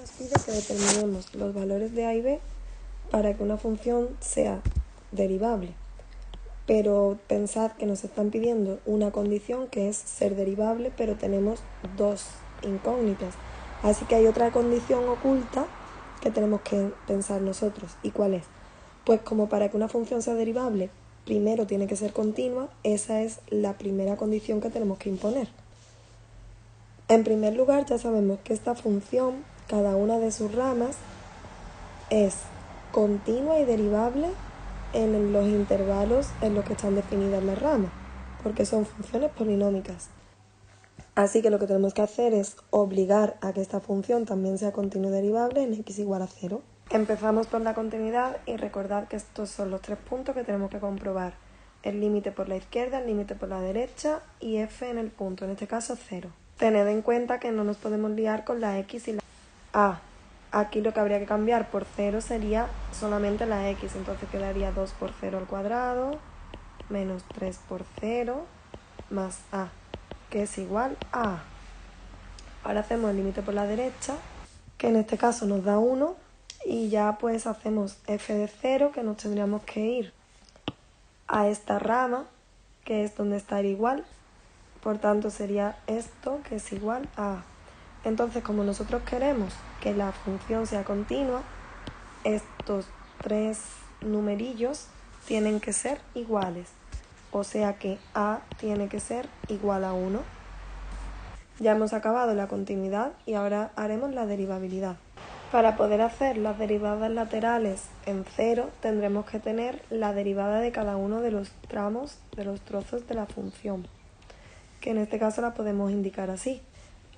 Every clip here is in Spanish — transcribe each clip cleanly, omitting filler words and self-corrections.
nos pide que determinemos los valores de a y b para que una función sea derivable. Pero pensad que nos están pidiendo una condición que es ser derivable, pero tenemos dos incógnitas. Así que hay otra condición oculta que tenemos que pensar nosotros. ¿Y cuál es? Pues como para que una función sea derivable, primero tiene que ser continua, esa es la primera condición que tenemos que imponer. En primer lugar, ya sabemos que esta función, cada una de sus ramas, es continua y derivable en los intervalos en los que están definidas las ramas, porque son funciones polinómicas. Así que lo que tenemos que hacer es obligar a que esta función también sea continua y derivable en x igual a 0. Empezamos por la continuidad y recordad que estos son los tres puntos que tenemos que comprobar. El límite por la izquierda, el límite por la derecha y f en el punto, en este caso 0. Tened en cuenta que no nos podemos liar con la x y la a. Aquí lo que habría que cambiar por 0 sería solamente la x, entonces quedaría 2 por 0 al cuadrado menos 3 por 0 más a, que es igual a a. Ahora hacemos el límite por la derecha, que en este caso nos da 1, y ya pues hacemos f de 0, que nos tendríamos que ir a esta rama, que es donde está el igual, por tanto sería esto, que es igual a a. Entonces, como nosotros queremos que la función sea continua, estos tres numerillos tienen que ser iguales. O sea que a tiene que ser igual a 1. Ya hemos acabado la continuidad y ahora haremos la derivabilidad. Para poder hacer las derivadas laterales en 0, tendremos que tener la derivada de cada uno de los tramos, de los trozos de la función, que en este caso la podemos indicar así.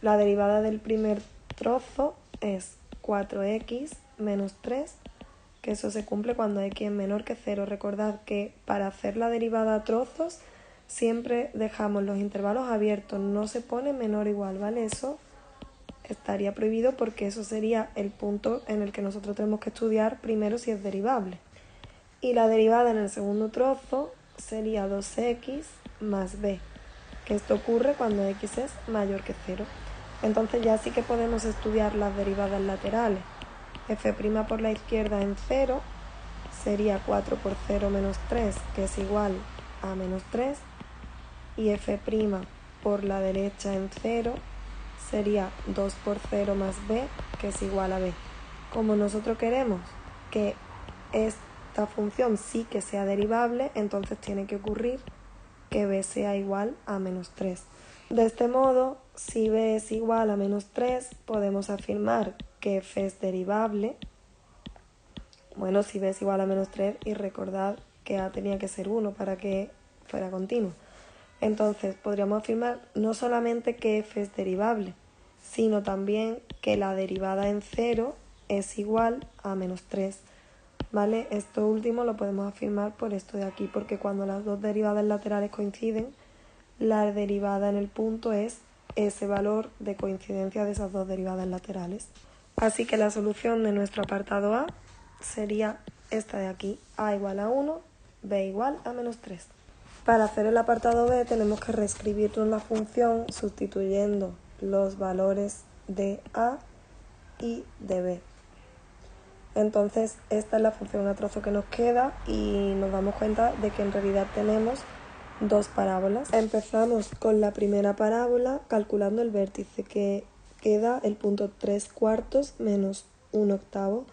La derivada del primer trozo es 4x menos 3, que eso se cumple cuando x es menor que 0. Recordad que para hacer la derivada a trozos siempre dejamos los intervalos abiertos, no se pone menor o igual, ¿vale? Eso estaría prohibido porque eso sería el punto en el que nosotros tenemos que estudiar primero si es derivable. Y la derivada en el segundo trozo sería 2x más b, que esto ocurre cuando x es mayor que 0. Entonces ya sí que podemos estudiar las derivadas laterales. F' por la izquierda en 0 sería 4 por 0 menos 3, que es igual a menos 3. Y F' por la derecha en 0 sería 2 por 0 más b, que es igual a b. Como nosotros queremos que esta función sí que sea derivable, entonces tiene que ocurrir que b sea igual a menos 3. De este modo, si b es igual a menos 3, podemos afirmar que f es derivable. Bueno, si b es igual a menos 3, y recordad que a tenía que ser 1 para que fuera continuo. Entonces, podríamos afirmar no solamente que f es derivable, sino también que la derivada en 0 es igual a menos 3. ¿Vale? Esto último lo podemos afirmar por esto de aquí, porque cuando las dos derivadas laterales coinciden, la derivada en el punto es ese valor de coincidencia de esas dos derivadas laterales. Así que la solución de nuestro apartado A sería esta de aquí, a igual a 1, b igual a menos 3. Para hacer el apartado B tenemos que reescribirnos la función sustituyendo los valores de a y de b. Entonces esta es la función a trozo que nos queda y nos damos cuenta de que en realidad tenemos dos parábolas. Empezamos con la primera parábola calculando el vértice, que queda el punto 3/4 menos 1/8,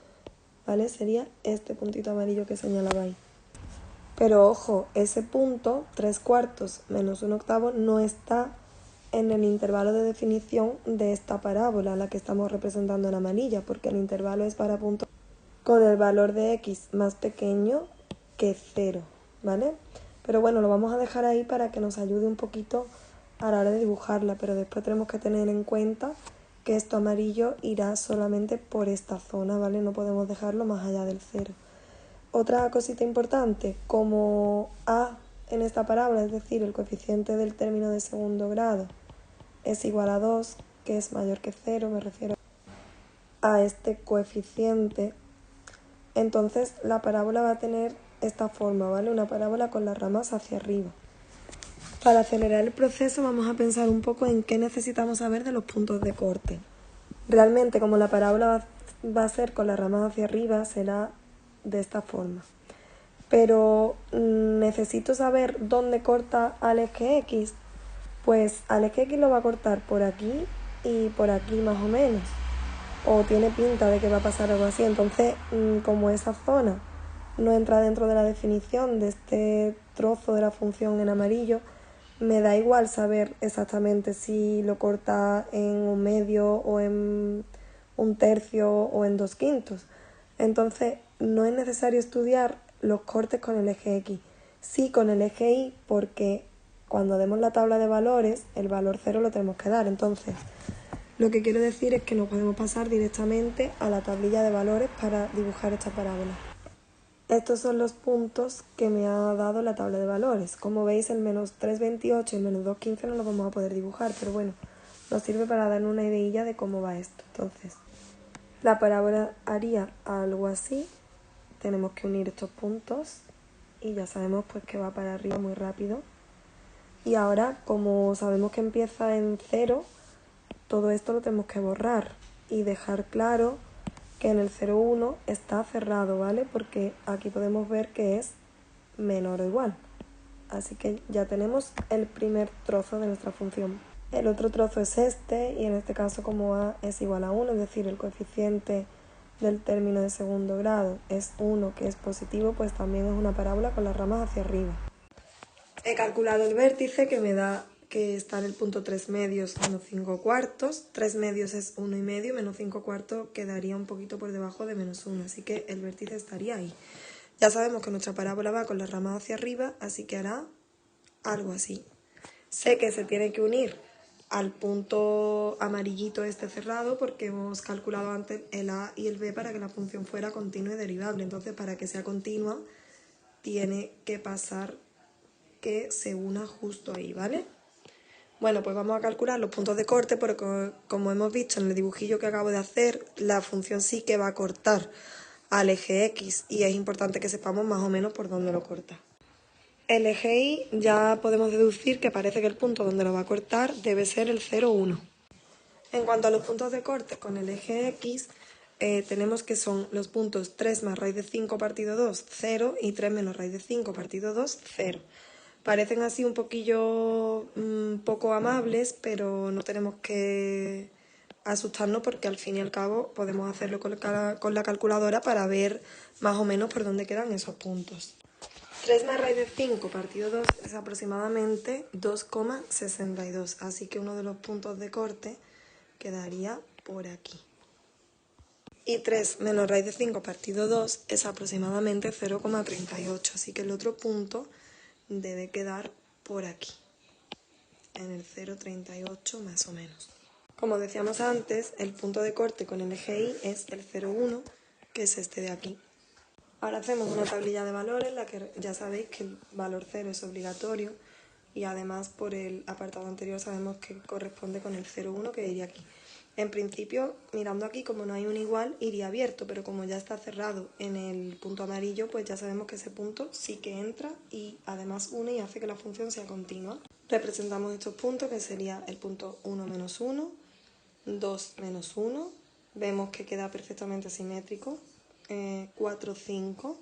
¿vale? Sería este puntito amarillo que señalaba ahí. Pero ojo, ese punto 3/4 menos 1/8 no está en el intervalo de definición de esta parábola, la que estamos representando en amarilla, porque el intervalo es para puntos con el valor de x más pequeño que 0, ¿vale? Pero bueno, lo vamos a dejar ahí para que nos ayude un poquito a la hora de dibujarla, pero después tenemos que tener en cuenta que esto amarillo irá solamente por esta zona, ¿vale? No podemos dejarlo más allá del 0. Otra cosita importante, como a en esta parábola, es decir, el coeficiente del término de segundo grado es igual a 2, que es mayor que 0, me refiero a este coeficiente, entonces la parábola va a tener esta forma, ¿vale? Una parábola con las ramas hacia arriba. Para acelerar el proceso vamos a pensar un poco en qué necesitamos saber de los puntos de corte. Realmente, como la parábola va a ser con las ramas hacia arriba, será de esta forma. Pero necesito saber dónde corta al eje X. Pues al eje X lo va a cortar por aquí y por aquí más o menos. O tiene pinta de que va a pasar algo así. Entonces, como esa zona no entra dentro de la definición de este trozo de la función en amarillo, me da igual saber exactamente si lo corta en un medio o en un tercio o en 2/5. Entonces, no es necesario estudiar los cortes con el eje X. Sí con el eje Y, porque cuando demos la tabla de valores, el valor 0 lo tenemos que dar. Entonces, lo que quiero decir es que nos podemos pasar directamente a la tablilla de valores para dibujar esta parábola. Estos son los puntos que me ha dado la tabla de valores. Como veis, el menos 3,28 y el menos 2,15 no los vamos a poder dibujar, pero bueno, nos sirve para darnos una ideilla de cómo va esto. Entonces, la parábola haría algo así. Tenemos que unir estos puntos y ya sabemos pues que va para arriba muy rápido. Y ahora, como sabemos que empieza en 0, todo esto lo tenemos que borrar y dejar claro que en el 0,1 está cerrado, ¿vale? Porque aquí podemos ver que es menor o igual. Así que ya tenemos el primer trozo de nuestra función. El otro trozo es este, y en este caso como a es igual a 1, es decir, el coeficiente del término de segundo grado es 1, que es positivo, pues también es una parábola con las ramas hacia arriba. He calculado el vértice que me da que está en el punto 3 medios menos 5 cuartos. 3 medios es 1 y medio, menos 5 cuartos quedaría un poquito por debajo de menos 1, así que el vértice estaría ahí. Ya sabemos que nuestra parábola va con las ramas hacia arriba, así que hará algo así. Sé que se tiene que unir al punto amarillito este cerrado porque hemos calculado antes el A y el B para que la función fuera continua y derivable. Entonces, para que sea continua, tiene que pasar que se una justo ahí, ¿vale? Bueno, pues vamos a calcular los puntos de corte porque como hemos visto en el dibujillo que acabo de hacer, la función sí que va a cortar al eje X y es importante que sepamos más o menos por dónde lo corta. El eje Y ya podemos deducir que parece que el punto donde lo va a cortar debe ser el 0,1. En cuanto a los puntos de corte con el eje X, tenemos que son los puntos 3 más raíz de 5 partido 2, 0 y 3 menos raíz de 5 partido 2, 0. Parecen así un poquillo poco amables, pero no tenemos que asustarnos porque al fin y al cabo podemos hacerlo con la calculadora para ver más o menos por dónde quedan esos puntos. 3 más raíz de 5 partido 2 es aproximadamente 2,62, así que uno de los puntos de corte quedaría por aquí. Y 3 menos raíz de 5 partido 2 es aproximadamente 0,38, así que el otro punto debe quedar por aquí, en el 0,38 más o menos. Como decíamos antes, el punto de corte con el eje Y es el 0,1, que es este de aquí. Ahora hacemos una tablilla de valores en la que ya sabéis que el valor 0 es obligatorio y además por el apartado anterior sabemos que corresponde con el 0,1 que iría aquí. En principio, mirando aquí, como no hay un igual, iría abierto, pero como ya está cerrado en el punto amarillo, pues ya sabemos que ese punto sí que entra y además une y hace que la función sea continua. Representamos estos puntos, que sería el punto 1 menos 1, 2 menos 1, vemos que queda perfectamente simétrico, 4, 5,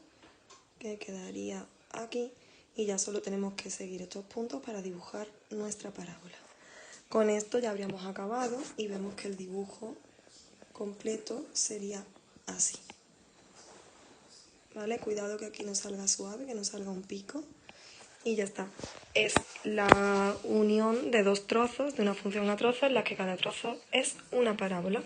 que quedaría aquí, y ya solo tenemos que seguir estos puntos para dibujar nuestra parábola. Con esto ya habríamos acabado y vemos que el dibujo completo sería así. ¿Vale? Cuidado que aquí no salga suave, que no salga un pico. Y ya está. Es la unión de dos trozos, de una función a trozos, en la que cada trozo es una parábola.